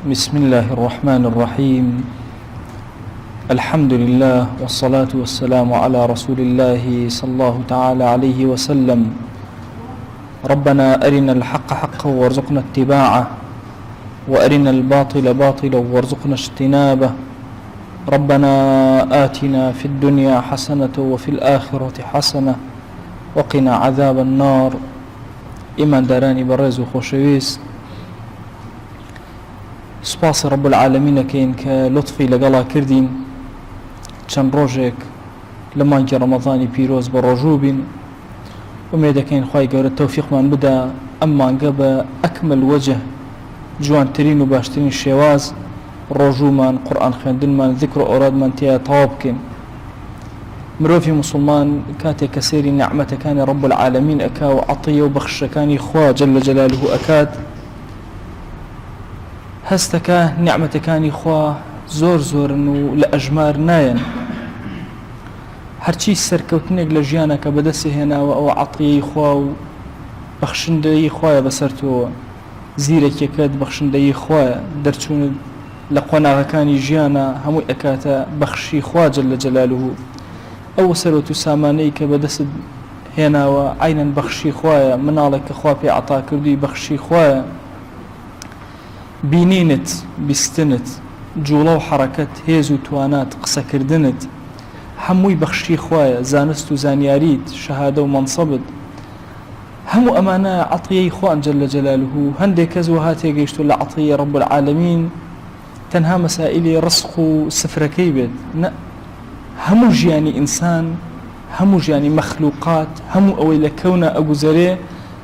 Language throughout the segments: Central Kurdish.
بسم الله الرحمن الرحيم. الحمد لله والصلاة والسلام على رسول الله صلى الله تعالى عليه وسلم. ربنا أرنا الحق حقا وارزقنا اتباعه، وأرنا الباطل باطلا وارزقنا اجتنابه. ربنا آتنا في الدنيا حسنة وفي الآخرة حسنة وقنا عذاب النار. إيمان داراني برز وخوشويس، سپاس رب العالمين كين كلطفي لقلا كردين چند روجك لما انجي رمضاني بيروز بروجوبين. وميدا كين خواهي قول التوفيق من بدا أما انقب أكمل وجه جوان ترين وباشترين الشواز روجو من قرآن خاندن من ذكر أوراد من تيا طوابكين. مروفي مسلمان كاتي كسيري نعمة كان رب العالمين أكا وعطية وبخش كان إخوة جل جلاله أكاد هستكا نعمة كان إخوة زور إنه لأجمار ناين هرچی سەرکەوتنێک لە ژیانەکە بەدەستی هێناوە ئەوە عەطیەی خوا و بەخشندەی خوایە بەسەرتەوە، زیرێکیەکەت بەخشندەی خوایە، دەرچوونت لە قۆناغەکانی ژیانە هەمووی ئەکاتە بەخشی خوا جەلە جەلالوهو. ئەو سەرۆت و سامانەی کە بەدەست هێناوە عینەن بەخشی خوایە، مناڵێک کە خوا پێی عەتا کردووی بەخشی خوایە. بینینت، بیستنت، جوڵە و حەرەکەت، هێز و توانات، قسەکردنت هەمووی بەخشی خوایە، زانست و زانیاریت، شەهادە و مەنسەبت هەموو ئەمانە عەطیەی خوان جەلە جەلالوهو. هەندێک کەس وها تێگەیشتووە لە عەطیەی رب العالمین تەنها مەسائیلی ڕزق و سفرەکەی بێت، نە، هەموو ژیانی ئینسان، هەموو ژیانی مەخلوقات، هەموو ئەوەی لە کەونە ئەگوزەرێ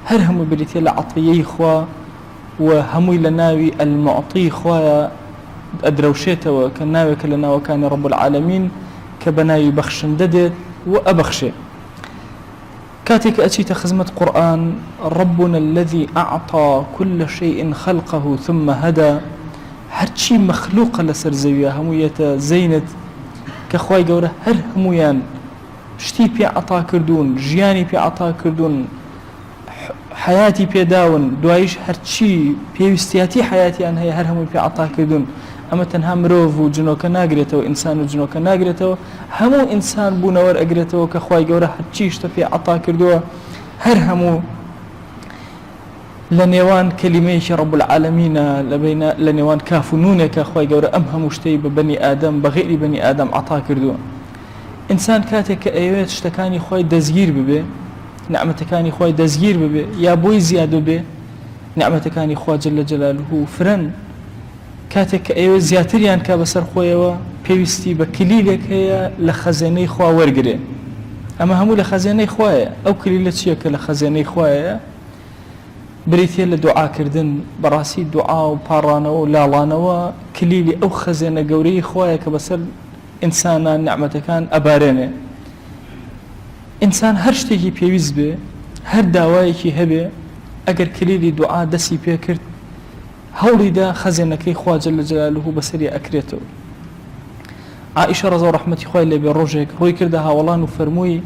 هەر هەموو بریتێ لە عەطیەی خوا و هەمووی لە ناوی المعطی خوایە ئەدرەوشێتەوە کە ناوێکە لە ناوەکانی رب العالمین کە بەناوی بەخشندە دێت و ئەبەخشێ. كاتك أتيت خزمة قرآن ربنا الذي أعطى كل شيء خلقه ثم هدى. هرچی مخلوق لسر زوية هموية زينت كخواي قوله هر همويان شتي بي عطا كردون، جياني بي عطا كردون، حياتي بي داون، دوايش هرچی بيوستياتي حياتي أن هي هر هموي بي عطا كردون. أما تنها مروف و جنوك ناقرته وإنسان و جنوك ناقرته همو إنسان بونور أقرته وكخواي قوله هرچيش تفي عطا كردوه هر همو لنيوان كلميش رب العالمين لنيوان كافنونك كخواي قوله أم هموشتي ببني آدم بغير بني آدم عطا كردوه. إنسان كاتك أيوات اشتكاني خواي دزگير ببه، نعمتكاني خواي دزگير ببه، يا بوي زيادو به نعمتكاني خواي جل جلاله فرن كاتك أيوة زياتريان كابسر خويا بيوستي بكليلك هي لخزاني خوا ورقري. أما همو لخزاني خوايا أو كليلة شيك لخزاني خوايا بريتي لدعاء كردن براسي دعاء وبارانا ولالانا وكليلي أو خزانة قوري خوايا كبسر إنسانا نعمة كان أباريني. إنسان هرشتكي بيوز به هر داوايكي هبه أقر كليلي دعاء دسي بيكرت هولي دا خزنكي خوا جل جلاله بسري أكريتو. عائشة رضي رحمتي خوي اللي بروجك روي كردها والله نفرموي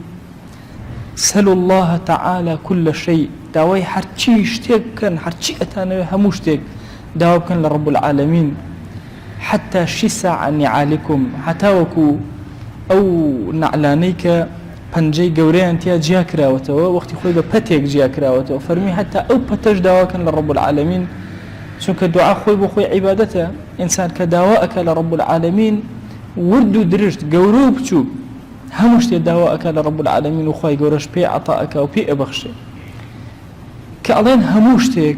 سلوا الله تعالى كل شيء. داوي حرشي اشتيك كان حرشي أتانا هموشتيك داوي كان لرب العالمين حتى شسع عن نعالكم حتى وكو أو نعلانيك پنجي قوريان تيا جياك راوتو وقت خوي ببتيك جياك راوتو فرمي حتى أو بتج داوي كان لرب العالمين. چونکە دعا خۆی بۆ خۆی عیبادەتە. ئینسان کە داوا ئەکا لە رب العالمین ورد و درشت گەورە و بچوو هەموو شتێ داوا ئەکا لە رب العالمین و خوای گەورەش پێی عەتا ئەکا و پێی ئەبەخشێ. کە ئەڵێن هەموو شتێک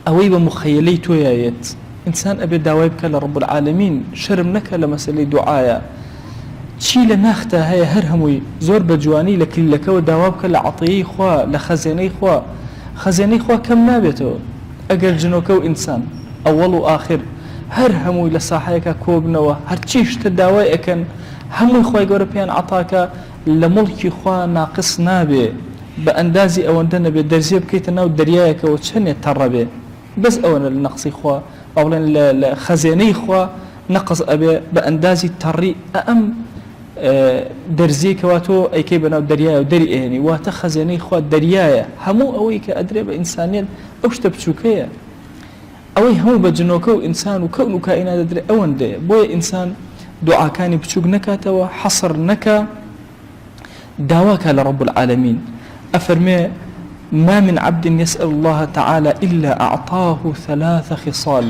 ئەوەی بە مخەیەلەی تۆیایەت ئینسان ئەبێ داوای بکە لە رب العالمین، شەرم نەکە لە مەسەلەی دوعایە. چی لە ناختە هەیە هەر هەمووی زۆر بە جوانی لە کلیلەکەوە داوا بکە لە عەطیەی خوا، لە خەزێنەی خوا. خەزێنەی خوا کەم نابێتەوە. ئەگەر جنۆکە و ئینسان ئەوەڵ و ئاخر هەر هەمووی لە ساحەیەکە کۆبنەوە هەرچی شتە داوای ئەکەن هەمووی خۆی گەورە پێیان عەتاکە لە مڵکی خوا ناقص نابێ، بە ئەندازی ئەوەندە نەبێ دەرزیە بکەیتە ناو دەریایەکەوە چەندێ تەڕەبێ، بەس ئەوەنە لە نەقسی خوا ئەوڵێن لە خەزێنەی خوا نەقص ئەبێ بە ئەندازی تەڕی ئەم دەرزیە کەوا تۆ ئەیکەی بەناو دەریایە و دەری ئێنی واتە خەزێنەی خوا دەریایە. هەموو ئەوەی کە ئەدرێ بە ئینسانیت ئەو شتە بچووکەیە. ئەوەی هەموو بە جنۆکە و ئینسان و کەون و کائینات دەدرێ ئەوەندەیە بۆیە ئینسان دوعاکانی بچووک نەکاتەوە حەسر نەکە داواکە لە رب العالمين أفرمي ما من عبد يسأل الله تعالى إلا أعطاه 3 خصال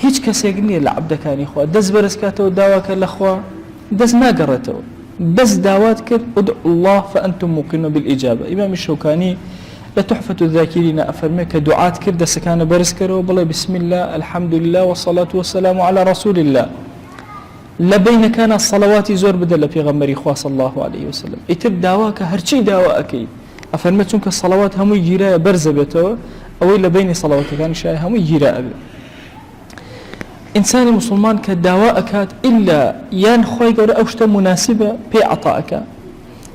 هیچ کەسێک نییە لە عەبدەکانی خوا دەست بەرز کاتەوە داواکە لە خوا دەست ناگەڕێتەوە بەس داوات کرد ادعوا الله فأنتم موقنون بالإجابة إمام الشوكاني لتحفة الذاكرين أفرمي كدعات كرد سكان برز كرو بلا بسم الله الحمد لله والصلاة والسلام على رسول الله لبين كان الصلوات زور بدل في غمري خوا صلى الله عليه وسلم اتب داواك هرشي داواكي أفرمي چونك الصلوات هم يجيراء برز بيتو أو لبين صلوات كان شاي هم يجيراء إنسان مسلمان كدواء كات إلا يان خوي قول أوشتا مناسبة بي عطاءك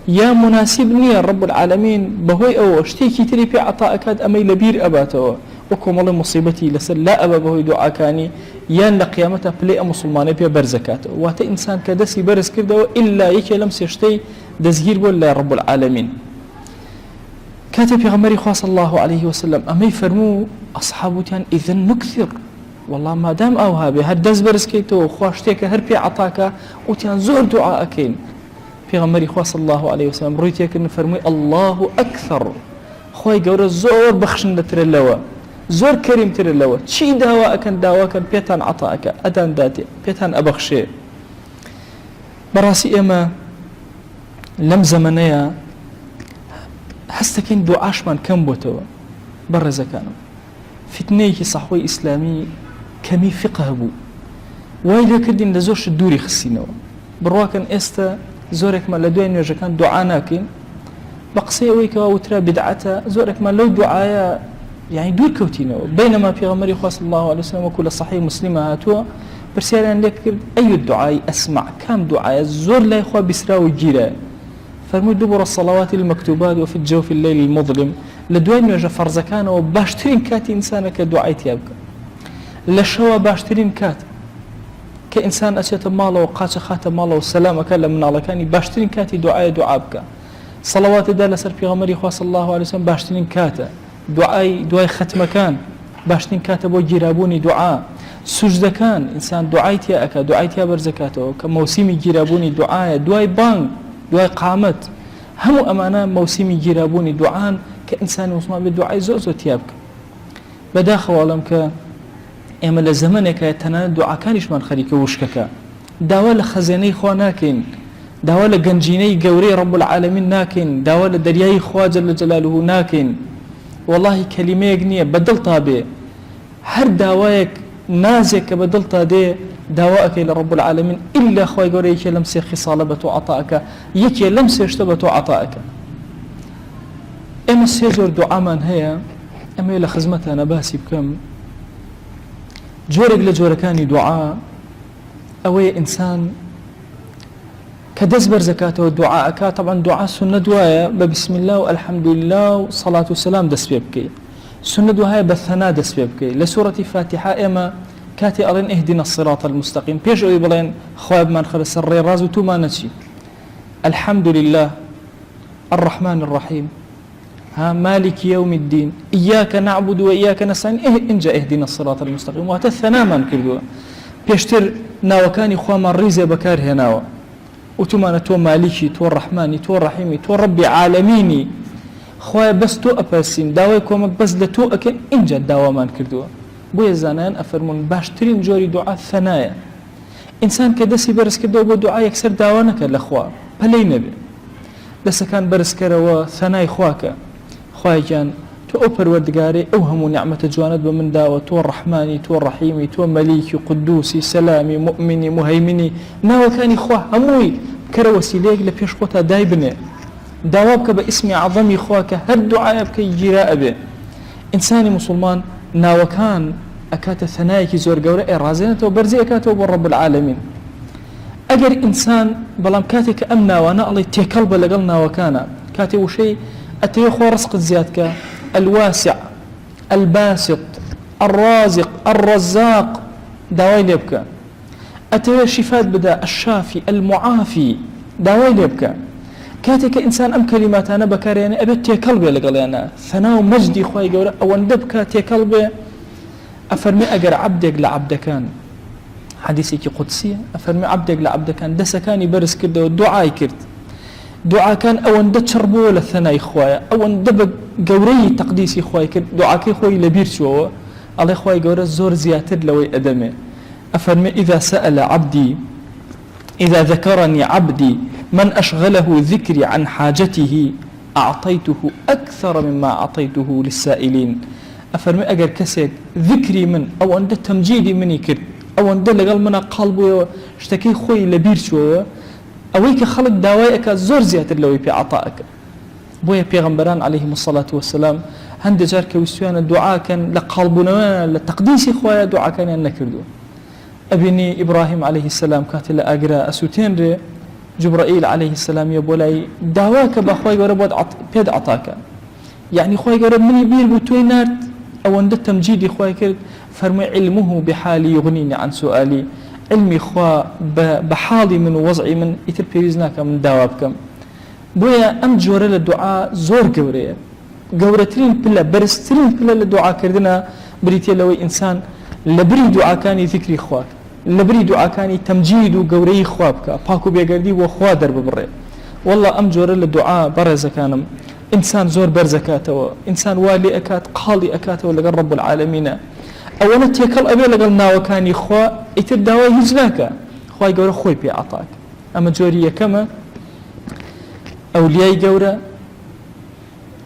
يا مناسب نية رب العالمين بهوي أو اشتيكي تري بي عطاءك أمي لبير أباته وكم الله مصيبتي لسل لا أبا بهوي دعاكاني يان لقيامته بلي مسلماني بي برزكاته وات إنسان كدسي برز كده إلا يكي لمس يشتي دزهير ولا رب العالمين كاتب في غمري صلى الله عليه وسلم أمي فرمو أصحابتان إذن نكثر والله ما دام أو هابي هر دز برز كيتو خواشتيك هر بي عطاك وتيان زور دعاءكين في غمري صلى الله عليه وسلم رويتيك نفرمي الله أكثر خوي قورا زور بخشن لترلوا زور كريم ترلوا شي دواءك دواءك بيتان عطاك أدان داتي بيتان أبخشي براسي إما لم زمنيا هستكين دعاش من كم بوتوا برزا كانوا فتنيكي صحوي إسلامي كمي فقه بو وإذا كدين لزورش الدوري خسينوا برواكن إستا زورك ما لدوين يجكان دعاء ناكين بقصي ويكا وترى بدعته زورك ما لو دعايا يعني دور كوتينو بينما في غمري صلى الله عليه وسلم وكل صحيح مسلمة هاتوا برسالة لك أي الدعاء أسمع كم دعاء زور لا يخوى بسرا وجيرا فرموا دبر الصلوات المكتوبات وفي الجوف الليل المظلم لدوين يجا فرزكان وباشترين كاتي إنسانك دعاء تيابك لشوا باشترين كات كإنسان أشياء ماله وقاش خات ماله والسلام كلا من الله كاني باشترين كاتي دعاء صلوات دالة سر في غمري صلى الله عليه وسلم باشترين كاتا دعاء ختم كان باشترين كاتا بو جيرابوني دعاء سجد كان إنسان دعايتيا برزكاته كموسمي جيرابوني دعاء بانك دعاء قامت هم أمانة موسمي جيرابوني دعاء كإنسان مسلم بالدعاء زوزو تيابك بداخل عالمك ئێمە لە زەمانێکە تەنانەت دوعاکانیشمان خەریکە وشکەکە داوا لە خەزێنەی خوا ناکەین داوا لە گەنجینەی گەورەی رب العالمین ناکەین داوا لە دەریای خوا جەل جەلالوه ناکەین واللهی کەلیمەیەک نییە بەدڵتا بێ هەر داوایەک نازێک کە بەدڵتا دێ داوا ئەکەی لە رب العالمین ئیلا خوای گەورە یەکێ لەم سێ خیساڵە بە تۆ عەتاءەکە یەکێ لەم سێشتە بە تۆ عەتاءەکە ئێمە سێ زۆر دوعامان هەیە ئەمە لە خزمەتانە باسی بکەم جورك لجوركاني دعاء أوي إنسان كدزبر زكاته والدعاء طبعا دعاء سنة دعاء بسم الله والحمد لله والصلاة والسلام دس بيبكي سنة دعاء بالثناء دس بيبكي لسورة فاتحة إما كاتي أرين اهدنا الصراط المستقيم بيش أوي بلين خواب من خلص الريراز وتو ما نتشي الحمد لله الرحمن الرحيم مالك يوم الدين إياك نعبد وإياك نستعين إنجا اهدنا الصراط المستقيم وهتثنا من كردوا بيشتر ناوكاني خوا من ريزة بكار هناوا وتمانا تو مالكي تو الرحماني تو الرحيمي تو ربي عالميني خوا بس تو أبسين داويكم بس لتو أكن إنجا داوا من كردوا بويا زانان أفرمون باشترين جوري دعاء ثنايا إنسان كدسي برس كردوا بو دعاء يكسر داوانك لخوا بلي نبي دسا كان برس كروا ثناي خواك خواهي كان تو أوبر وردقاري أوهم نعمة جواند بمن داوة تو الرحماني تو الرحيمي تو مليكي قدوسي سلامي مؤمني مهيمني ناوة كاني خواه هموي كرا وسيليك لبيش قوتا دايبني داوابك باسمي عظمي خواك هر دعاء بكي جراء به إنساني مسلمان ناوة كان أكات ثنائك زور قورة إرازينته وبرزي أكاته بالرب العالمين أجر إنسان بلام كاتك أمنا وانا الله تيكلب لقلنا وكانا كاتي وشي أتيخو رزق زيادك الواسع الباسط الرازق الرزاق داوي لبكا أتيخو شفات بدا الشافي المعافي داوي لبكا كاتك إنسان أم كلمات أنا بكاري يعني أبت تيكلبي لقل أنا ثناو مجدي خواهي قولا أو اندبكا تيكلبي أفرمي أجر عبدك لعبدكان حديثك قدسية أفرمي عبدك لعبدكان دسكاني برس كده والدعاء كرد دعاء كان أو أن تشربوا للثناء إخويا أو أن دب جوري تقديس إخويا كرد دعاء كي إخوي لبير شو الله إخوي جورا زور زياتر لوي أدمه أفرمي إذا سأل عبدي إذا ذكرني عبدي من أشغله ذكري عن حاجته أعطيته أكثر مما أعطيته للسائلين أفرمي أجر كسيك ذكري من أو أن تمجيدي مني كرد أو أن دلقل من قلبه اشتكي خوي لبير شو أويك خلق دوايك زور زيادة لوي بعطائك بويا بيغمبران عليهم الصلاة والسلام هند جارك وسويان الدعاء كان لقلبنا لتقديس خويا دعاء كان ينكردو أبني إبراهيم عليه السلام كاتل أجرا أسوتين ري جبرائيل عليه السلام يبولاي دعواك بأخوي ورب بيد عطاك يعني خوي ورب من يبير بتوينات أو أن تمجيدي خوي كرد فرمي علمه بحالي يغنيني عن سؤالي علمي خوا بحالي من وضعي من يتر بيريزناك من داوابكم بويا أم جورة للدعاء زور قورية قورترين بلا برسترين بلا للدعاء كردنا بريتي لوي إنسان لبري دعاء كاني ذكري خواك لبري دعاء كاني تمجيد وقوري خوابك باكو بيقردي وخوا درب بري والله أم جورة للدعاء برز كانم إنسان زور برزكاته إنسان والي أكات قالي أكاته لقى رب العالمين أولا تيكل أبي لقلنا وكاني خوا يتر دواء هجلاك خوا يقول خوي بيعطاك أما جورية كما أولياء جورة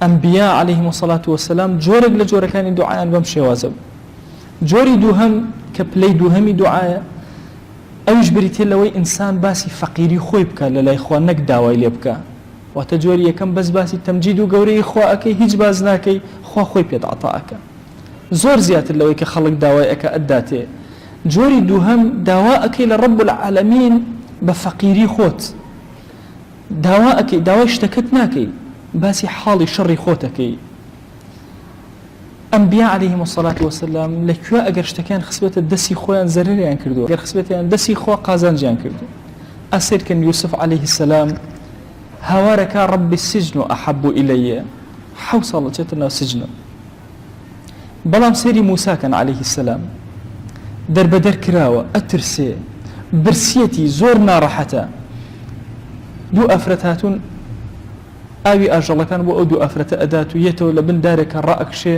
أنبياء عليهم الصلاة والسلام جورك لجورة كان دعاء بمشي وازب جوري دوهم كبلي دوهمي دعاء أو يجبريتي لوي إنسان باسي فقيري خوي بك للا إخوانك دواء ليبكا وتجوري كم بس باسي تمجيد وقوري إخواك هج بازناكي خوا خوي بيعطاك زور زيادة لوي كخلق دواءك أداتي جوري دوهم دواءك لرب العالمين بفقيري خوت دواءك دواء اشتكتناكي باسي حالي شر خوتك أنبياء عليهم الصلاة والسلام لكوا أجر اشتكان خصبة الدسي خوان زرري عن كردو أجر خصبة الدسي خوا قازان جان كردو أسير كان يوسف عليه السلام هوارك رب السجن أحب إلي حوصل جتنا سجن بلام سيري موسى كان عليه السلام در بدر كراوة أترسي برسيتي زورنا راحتا دو أفرتاتون ئاوی ئاژەڵەکان بۆ ئەو دوو ئافرەتە ئەدات و یەتەوە لە بن دارێکە ڕائەکشێ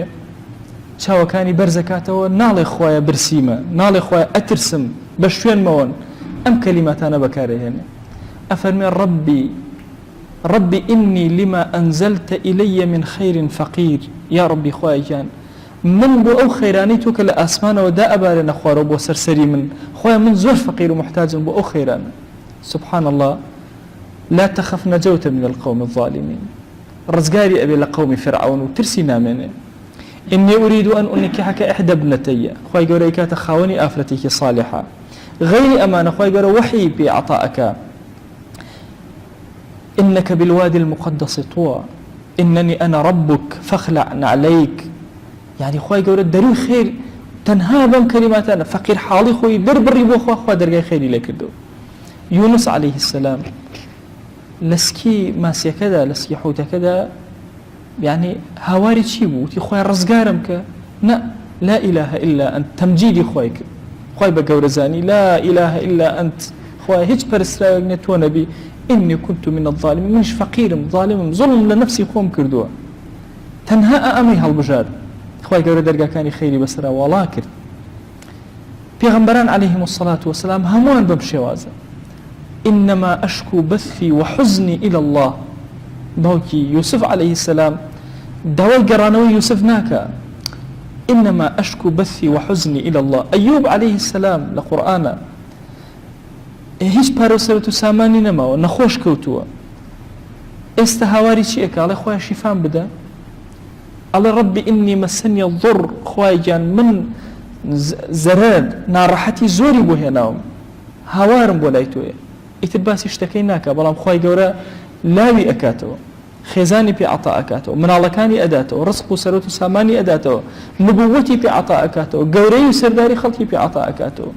چاوەکانی بەرزەکاتەوە ناڵێ خوایە برسیمە ناڵێ خوایە ئەترسم بە شوێنمەوەن ئەم کەلیماتانە بەکارهێنێ ئەفەرمێ ربي إني لما أنزلت إلي من خير فقير يا ربي خوايا من بو أو خيراني توك لأسمان ودا أبارنا خوارو بو سرسري من خوايا من زور فقير ومحتاج بو أو خيران سبحان الله لا تخف نجوت من القوم الظالمين رزقاري أبي لقوم فرعون وترسينا منه إني أريد أن أنكحك إحدى ابنتي خواهي قولي تخاوني آفرتك صالحة غير أمانة خواهي قولي وحي بعطائك إنك بالوادي المقدس طوى إنني أنا ربك فاخلع عليك يعني خواهي قولي الدري خير تنهابا كلماتنا فقير حالي خوي بربري بو خوا درقاي خيري لك الدو يونس عليه السلام لسكي ماسيا كذا لسكي حوتة كذا يعني هواري تشيبو تي خويا رزقارم لا إله إلا أنت تمجيدي خويك خوي بقورزاني لا إله إلا أنت خويا هيج برسراك نتو نبي إني كنت من الظالمين مش فقير ظالم ظلم لنفسي خوم كردوا تنهاء أمي هالبجار خويا قوري درقا كاني خيري بسرا والله كرد پیغمبران عليهم الصلاة والسلام هموان بمشيوازا إنما أشكو بثي وحزني إلى الله باوكي يوسف عليه السلام دواء قرانوي يوسف ناكا إنما أشكو بثي وحزني إلى الله أيوب عليه السلام لقرآن هيش باروسرتو ساماني نما ونخوش كوتوا استهواري شيئك على خويا شفان بدا على ربي إني مسني الضر خويا جان من زراد نارحتي زوري بوهناهم هوارم بولايتوه اتباسي اشتكيناك بلام خواهي قورا لاوي أكاتو خزاني في عطاء أكاتو من الله كاني أداتو رزق سروت ساماني أداتو نبوتي في عطاء أكاتو قوري سرداري خلطي في عطاء أكاتو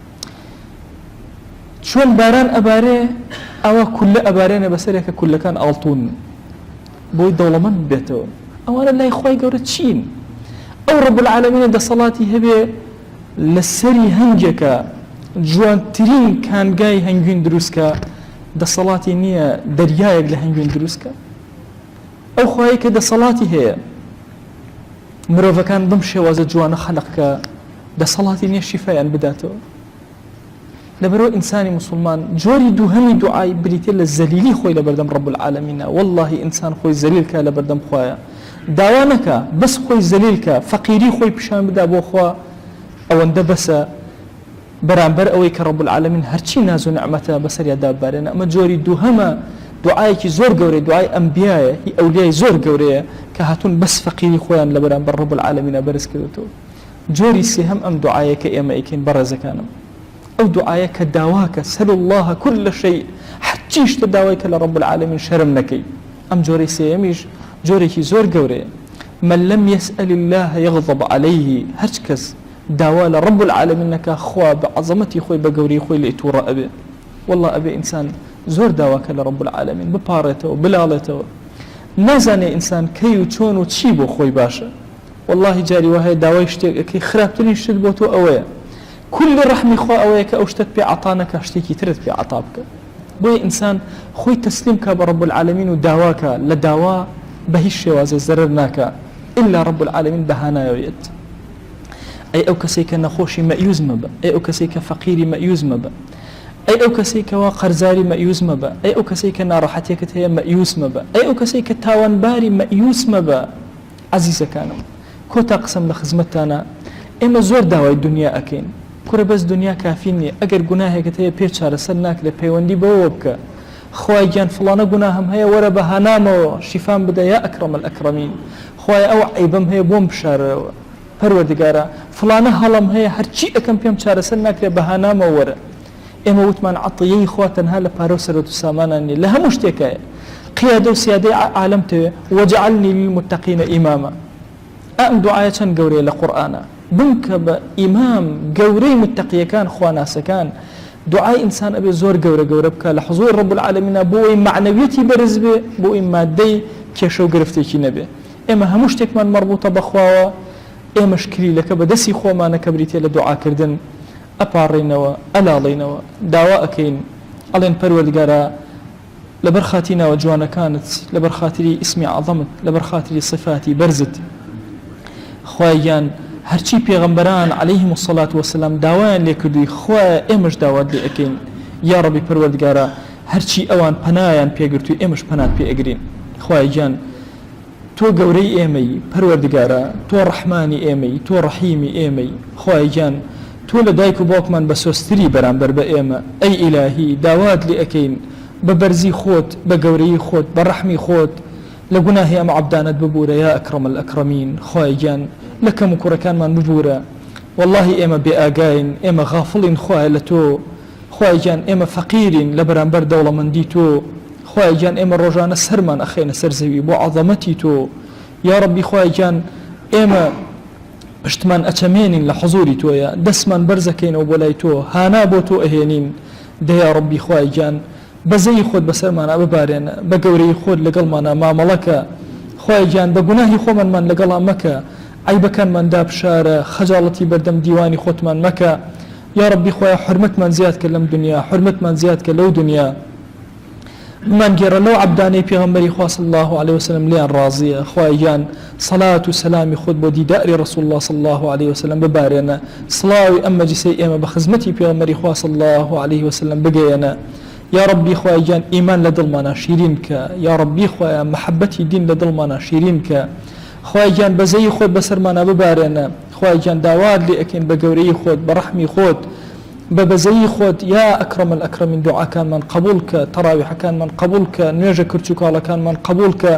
شون باران أباري أو كل أبارين بسريك كل كان ألطون بوي دولمان بيتو أولا لا يخواهي قورا تشين أو رب العالمين دا صلاتي هبي لسری هەنگێکە جوانترین کانگای هەنگوین دروستکە دەسەڵاتی نییە دەریایەک لە هەنگوین دروستکە ئەو خوای کە دەسەڵاتی هەیە مرۆڤەکان بم شێوازە جوانە خەلقکە دەسەڵاتی نییە شیفایان بداتەوە لەبەرەوە ئینسانی مسلمان جۆری دووهەمی دوعای بریتێ لە زەلیلی خۆی لە بەردەم ڕەب العالەمینە واللهی ئینسان خۆی زەلیل کە لە بەردەم خوایە داوا نەکە بەس خۆی زەلیل کە فەقیری خۆی پیشان بدا بۆ خوا ئەوەندە بەسە بەرامبەر ئەوەی کە ڕەب العالەمین هەرچی ناز و نعمەتە بەسەریا دابارێنە ئەمە جۆری دووهەمە دوعایەکی زۆر گەورەی دوعای ئەنبیایە هی ئەولیای زۆر گەورەیە کە هاتوون بەس فەقیری خۆیان لە بەرامبەر ڕەب العالەمینە بەرز کردوتەوە جۆری سێهەم ئەم دوعایە کە ئێمە ئەیکەین بەڕێزەکانم ئەو دوعایە کە داواکە سەل الله كل شيء هەرچی شتە داوای کە لە ڕەب العالەمین شەرم نەکەی ئەم جۆرەی سێهەمیش جۆرێکی زۆر گەورەیە من لم يسأل الله يغضب عليه هەرچ کەس داوا لە ڕەب العالەمین نەکا خوا بە عەزەمەتی خۆی بە گەورەی خۆی لێ تووڕە ئەبێ والله ئەبێ ئینسان زۆر داواکە لە ڕەب العالەمین بپارێتەوە بلاڵێتەوە نازانێ ئینسان کەی و چۆن و چی بۆ خۆی باشە والله جاری وهەیە داوای شتێکەکەی خراپترین شت بۆ تۆ ئەوەیە كل ڕەحمی خوا ئەوەیە کە ئەو شتت پێ عەتا نەکا شتێکی ترت پێ عەتا بکە بۆیە ئینسان خۆی تەسلیم کە بە ڕەب العالەمین و داواکە لە داوا بە هیچ شێوازێ زەرەر ناکە إلا رب العالمين بهاناويت أي أو كسيك نخوشي مأيوز مبا أي أو كسيك فقيري مأيوز مبا أي أو كسيك وقرزاري مأيوز مبا أي أو كسيك ناراحتيك هي مأيوز مبا أي أو كسيك تاوانباري مأيوز مبا عزيزة كانوا كوتا قسم لخزمتنا إما زور داوي الدنيا أكين كورا بس دنيا كافيني أجر جناهك هي بيرشار سناك لبيوندي بوبك خواي جان فلانة جناهم هي ورا بهانامو شفان بدا يا أكرم الأكرمين خواي أو عيبم هي بوم بشار پروردگارا فلانة هلم هي هرچی أكم بيم شار سناك لبهانامو ورا إما وتمان عطيي خواتن هلا باروسرة سامانني لها مشتكى قيادة وسيادة عالمته وجعلني للمتقين إماما أم دعاية قوري لقرآن بنك بإمام قوري متقي كان خواناس كان دعاء إنسان أبي زور قوري بك لحضور رب العالمين بوي معنويتي برزبه بوي مادي كيشو قرفتي نبي إما همشتك من مربوطة بخواوة إما شكري لك بدسي خوا ما نكبريتي لدعاء كردن أبارينوا ألالينوا دعواء كين ألين پروردگارا لبرخاتنا وجوانا كانت لبرخاتي اسمي عظمت لبرخاتي صفاتي برزت خوايان هرچی پیغمبران علیهم الصلاة والسلام داوایان لێکردووی خوا ئێمەش داوات لێ ئەکەین یا ڕەبی پەروەردگارە هەرچی ئەوان پەنایان پێگرتووی ئێمەش پەنات پێ ئەگرین خوای گیان تۆ گەورەی ئێمەی پەروەردگارە تۆ ڕەحمانی ئێمەی تۆ ڕەحیمی ئێمەی خوای گیان تۆ لە دایک و باوکمان بە سۆستری بەرامبەر بە ئێمە ئەی ئیلاهی داوات لێ ئەکەین بە بەرزی خۆت بە گەورەی خۆت بە ڕەحمی خۆت لە گوناهی ئەمە عەبدانت ببوورە یا ئەکرەم الئەکرەمین خوای گیان لكم كركان من ببورا والله إما بآجاين إما غافلين خواه لتو خواه جان إما فقيرين لبرانبر دولة من ديتو خواه جان إما رجانا سرمان أخينا سرزوي بو عظمتي تو يا ربي خواه جان إما اشتمان أتمينين لحضوري تو يا دسمان برزكين وبولاي تو هانا بوتو أهينين ده يا ربي خواه جان بزي خود بسرمان أببارين بقوري خود لقلمانا ما ملكا خواه جان بقناهي خومن من لقل أمكا عيبكان من داب شارع خجالتي بردم ديواني خوتمان مكة يا ربي خويا حرمت من زياد كلم دنيا حرمت من زياد كلو دنيا من جرى لو عبداني پیغمبري خوا صلى الله عليه وسلم ليان راضية خويا جان صلاة وسلام خود بودي دائري رسول الله صلى الله عليه وسلم ببارينا صلاة أما جسي إما بخزمتي پیغمبري خوا صلى الله عليه وسلم بقينا يا ربي خويا جان إيمان لدلمنا شيرينك يا ربي خويا محبتي دين لدلمنا شيرينك خوای جان بزەی خۆت بەسەرمانە ببارێنە خوای جان داوات لێ ئەکەین بە گەورەی خۆت بە ڕەحمی خۆت بە بەزەی خۆت یا ئەکرەم الئەکرەمین دوعاکانمان قبول کە تەراویحەکانمان قبول کە نوێژە کورچ و کاڵەکانمان قبول کە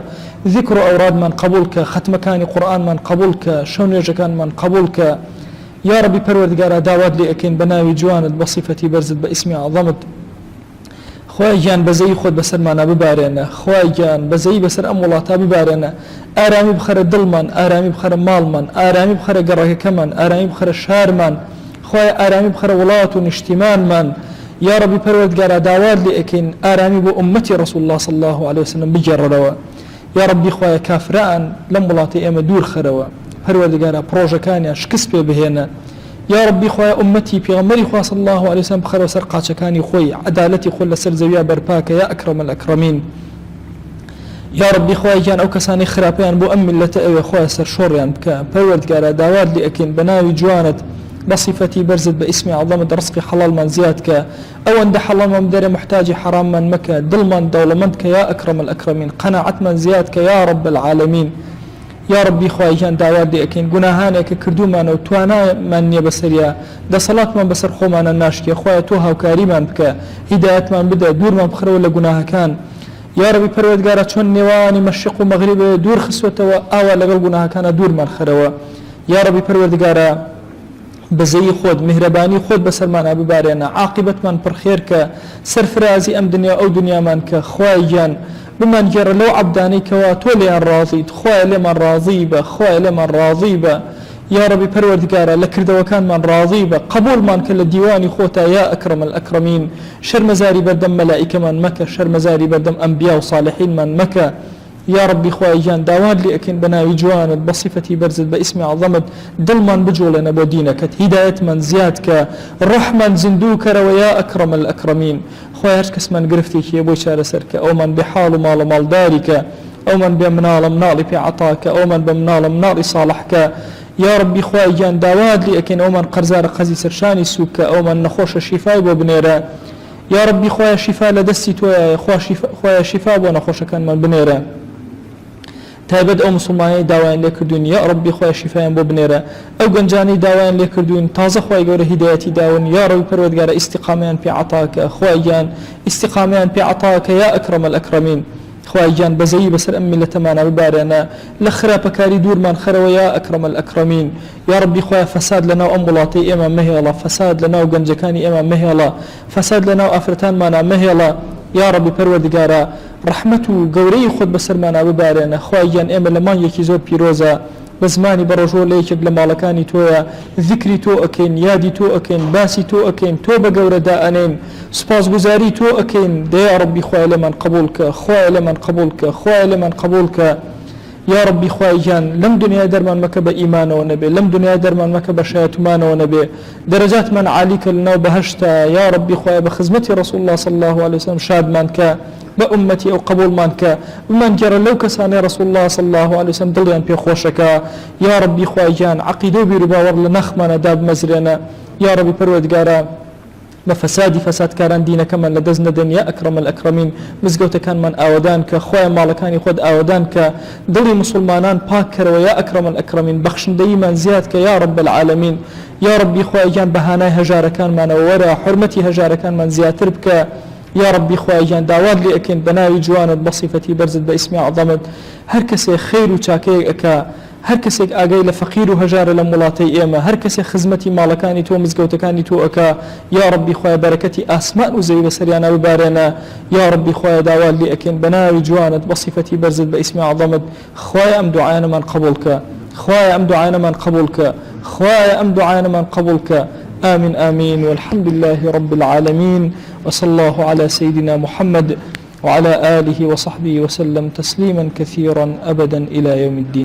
ذیکر و ئەورادمان قبول کە ختمەکانی قورئانمان قبول کە شەو نوێژەکانمان قبول کە یا ربی پەروەردگارە داوات لێ ئەکەین بە ناوی جوانت بە صیفەتی بەرزت بە ئیسمی عەظەمت خوای جان بەزەی خۆت بەسەرمانە ببارێنە خوای جان بەزەی بەسەر ئەم وڵاتە ببارێنە ئارامی بخەرە دڵمان ئارامی بخەرە ماڵمان ئارامی بخەرە گەڕەکەکەمان ئارامی بخەرە شارمان خوای ئارامی بخەرە وڵات و نیشتیمانمان یا ربی پەروەردگارە داوات لێ ئەکەین ئارامی بۆ ئومەتی ڕەسوول الله صلی الله عليه وسلم بگێڕەرەوە یا ربی خوای کافران لەم وڵاتی ئێمە دوور خەرەوە پەروەردگارە پرۆژەکانیان شکست پێ بهێنە يا ربي خويا أمتي في غمري خويا صلى الله عليه وسلم بخير وسر قاتشكاني خوي عدالتي خل سر زويا برباك يا أكرم الأكرمين يا ربي خويا جان أو كساني خرابيان بو أم اللي خويا سر شوريان بك بورد قال داواد لي أكين بناوي جوانت بصفتي برزت باسمي عظمة رزقي حلال من زيادك أو أن حلال من مدري محتاج حرام من مكة ظلما دولمنتك يا أكرم الأكرمين قناعة من زيادك يا رب العالمين يا ربي خويا جان داواد لي أكين جناهانك كردو من وتوانا من يبسريا ده صلاة من بسر خوما الناشكي خويا توها وكريما بك هداية من بدأ دور من بخر ولا جناها كان يا ربي پروردگارا چون نواني مشرق ومغرب دور خسوته وآوى لقل جناها كان دور من خروا يا ربي پروردگارا بزي خود مهرباني خود بسرمان ببارينا عاقبة من برخيرك سرفرازي أم دنيا أو دنيا منك خوايا بمن جرى لو عبداني كواتولي الراضي خوايا لمن راضيبة خوايا لمن راضيبة يا ربي پروردگارا لكرد وكان من راضيبة قبول من كل ديواني خوتا يا أكرم الأكرمين شر مزاري بردم ملائكة من مكة شر مزاري بردم أنبياء وصالحين من مكة يا ربي خواهي جان داوان لي أكين بناوي جوانت بصفتي برزت باسم عظمت دلمان بجولنا بودينك هداية من زيادك رحمن زندوك ويا أكرم الأكرمين خواهي هركس من قرفتك يا بوي شار سرك أو من بحال مال مال دارك أو من بمنال منال في عطاك أو من بمنال منال صالحك يا ربي خواهي جان داوان لي أكين أو من قرزار قزي سرشاني سوك أو من نخوش الشفاء وبنيرا يا ربي خواهي شفاء لدستي تويا خواهي شفاء ونخوش كان من بنيرا تابد أو مسلماني داوان لكردون يا ربي خويا شفاء بو بنيرة أو جنجاني داوان لكردون تازه خويا جور هدايتي داون يا ربي پروردگار استقامان في عطاك خويا جان استقامان في عطاك يا أكرم الأكرمين خويا جان بزي بسر أمي لتمانا ببارنا لخرا بكاري دور من خروا يا أكرم الأكرمين يا ربي خويا فساد لنا وأمبلاطي إمام مهيلا فساد لنا وجنجكاني إمام مهيلا فساد لنا وأفرتان مانا مهيلا يا ربي پروردگارا رحمته قوري خود بسرمانا ببارنا خواهيان إما لمان يكي زور بيروزا بزماني برجو ليكد لمالكاني تويا ذكري تو أكين يادي تو أكين باسي تو أكين تو بقورة دائنين سباس گزاري تو أكين يا ربي خواه لمن قبولك خواه لمن قبولك خواه لمن قبولك يا ربي خواهي جان لم دنيا درمان مكة بإيمان ونبي لم دنيا درمان مكة بشيطمان ونبي درجات من عليك لنا بهشتا يا ربي خواهي بخزمتي رسول الله صلى الله عليه وسلم شاد منك بأمتي أو قبول منك ومن جرى لو كساني رسول الله صلى الله عليه وسلم دليان بيخوشك يا ربي خواهي جان عقيدو برباور لنخمنا داب مزرنا يا ربي پروردگارا بفسادي فساد كاران دينك من لدزنا دنيا أكرم الأكرمين مزقوت كان من آودانك خويا مالكاني خود آودانك دلي مسلمانان باكر ويا أكرم الأكرمين بخشن دايما زيادك يا رب العالمين يا ربي خويا جان بهاناي هجار كان من ورا حرمتي هجار كان من زياتر بك يا ربي خويا جان داواد لي أكين بناوي جوانت بصفتي برزت باسمي عظمت هركسي خير وشاكي أكا هركسيك آقاي لفقير وهجار لمولاتي إيما هركسي خزمتي مالكاني تو مزقوتكاني تو أكا يا ربي خويا بركتي أسماء وزي بسريانا وبارنا يا ربي خويا داوال لي أكين بناوي جوانت بصفتي برزت باسمي عظمت خويا أم دعانا من قبولك خويا أم دعانا من قبولك خويا أم دعانا من قبولك آمين آمين والحمد لله رب العالمين وصلى الله على سيدنا محمد وعلى آله وصحبه وسلم تسليما كثيرا أبدا إلى يوم الدين.